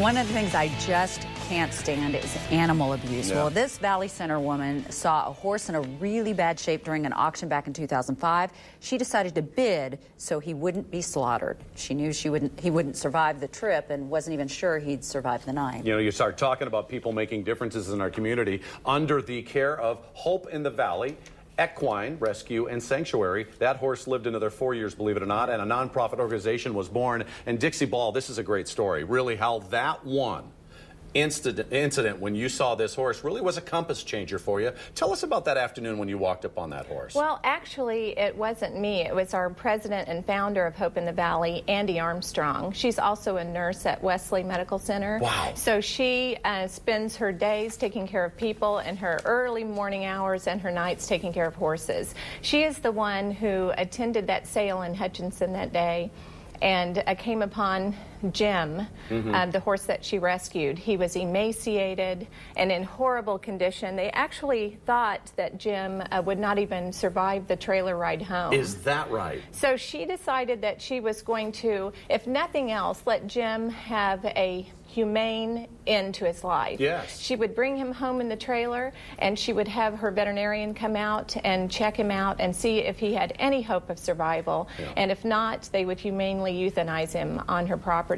One of the things I just can't stand is animal abuse. Yeah. Well, this Valley Center woman saw a horse in a really bad shape during an auction back in 2005. She decided to bid so he wouldn't be slaughtered. She knew he wouldn't survive the trip and wasn't even sure he'd survive the night. You know, you start talking about people making differences in our community under the care of Hope in the Valley Equine Rescue and Sanctuary. That horse lived another 4 years, believe it or not, and a nonprofit organization was born. And Dixie Ball, this is a great story, really, how that one incident when you saw this horse really was a compass changer for you. Tell us about that afternoon when you walked up on that horse. Well, actually, it wasn't me. It was our president and founder of Hope in the Valley, Andy Armstrong. She's also a nurse at Wesley Medical Center. Wow. So she spends her days taking care of people and her early morning hours and her nights taking care of horses. She is the one who attended that sale in Hutchinson that day and came upon Jim, the horse that she rescued. He was emaciated and in horrible condition. They actually thought that Jim would not even survive the trailer ride home. Is that right? So she decided that she was going to, if nothing else, let Jim have a humane end to his life. Yes. She would bring him home in the trailer and she would have her veterinarian come out and check him out and see if he had any hope of survival. Yeah. And if not, they would humanely euthanize him on her property.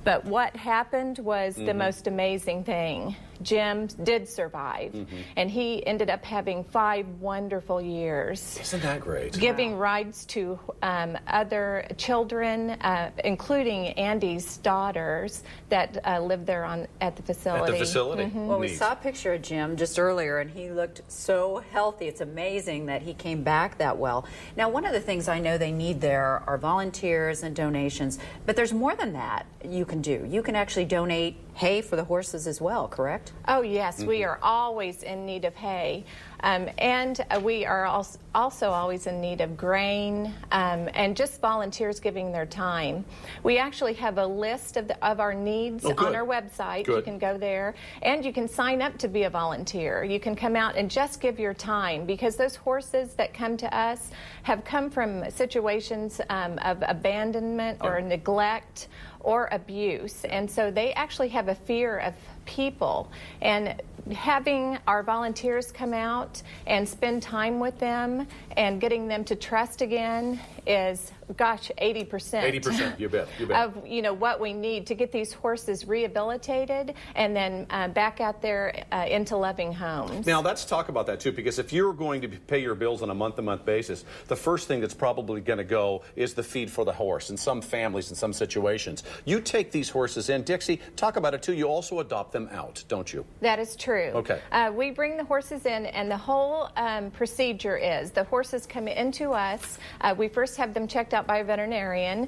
But what happened was the most amazing thing. Jim did survive, and he ended up having 5 wonderful years. Isn't that great? Giving rides to other children, including Andy's daughters that live there at the facility. At the facility? Well, we Neat. saw a picture of Jim just earlier, and he looked so healthy. It's amazing that he came back that well. Now, one of the things I know they need there are volunteers and donations, but there's more than that you can do. You can actually donate hay for the horses as well, correct? Oh, yes. We are always in need of hay. And we are also always in need of grain and just volunteers giving their time. We actually have a list of our needs on our website. Good. You can go there and you can sign up to be a volunteer. You can come out and just give your time, because those horses that come to us have come from situations of abandonment or neglect or abuse, and so they actually have a fear of people. And having our volunteers come out and spend time with them and getting them to trust again is, gosh, 80%. 80%, you bet, you bet. Of what we need to get these horses rehabilitated and then back out there into loving homes. Now, let's talk about that, too, because if you're going to pay your bills on a month-to-month basis, the first thing that's probably going to go is the feed for the horse in some families, in some situations. You take these horses in. Dixie, talk about it, too. You also adopt them out, don't you? That is true. Okay. We bring the horses in, and the whole procedure is the horses come into us. We first have them checked out by a veterinarian.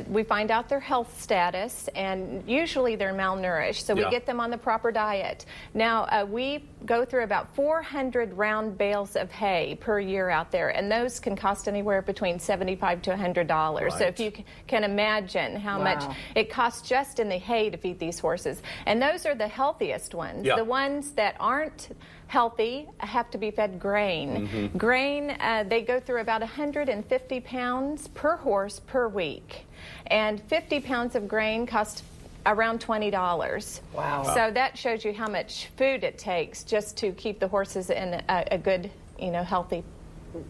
We find out their health status, and usually they're malnourished, so we get them on the proper diet. Now, we go through about 400 round bales of hay per year out there, and those can cost anywhere between $75 to $100. Right. So if you can imagine how much it costs just in the hay to feed these horses. And those are the healthiest ones. Yeah. The ones that aren't healthy have to be fed grain. Grain, they go through about 150 pounds per horse per week. And 50 pounds of grain cost around $20. Wow. So that shows you how much food it takes just to keep the horses in a good, healthy.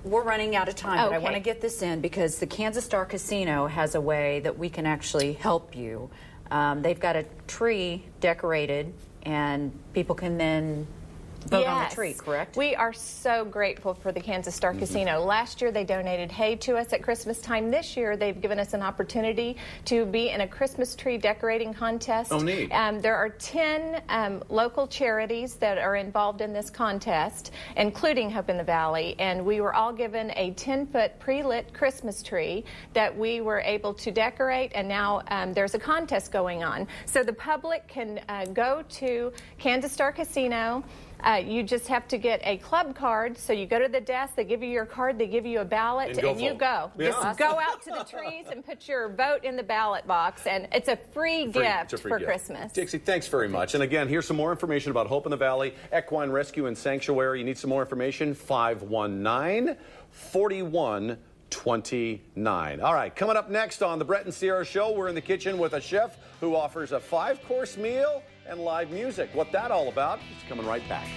We're running out of time, but I Okay. want to get this in because the Kansas Star Casino has a way that we can actually help you. They've got a tree decorated, and people can then vote on the tree, correct? We are so grateful for the Kansas Star Casino. Last year they donated hay to us at Christmas time. This year they've given us an opportunity to be in a Christmas tree decorating contest. Oh, neat. There are 10 local charities that are involved in this contest, including Hope in the Valley, and we were all given a 10-foot pre-lit Christmas tree that we were able to decorate, and now there's a contest going on. So the public can go to Kansas Star Casino. You just have to get a club card. So you go to the desk, they give you your card, they give you a ballot, and you go. Yeah. Just go out to the trees and put your vote in the ballot box, and it's a free gift for Christmas. Dixie, thanks very much. And again, here's some more information about Hope in the Valley Equine Rescue and Sanctuary. You need some more information, 519-41 29. All right, coming up next on the Brett and Sierra Show, we're in the kitchen with a chef who offers a 5-course meal and live music. What that all about is coming right back.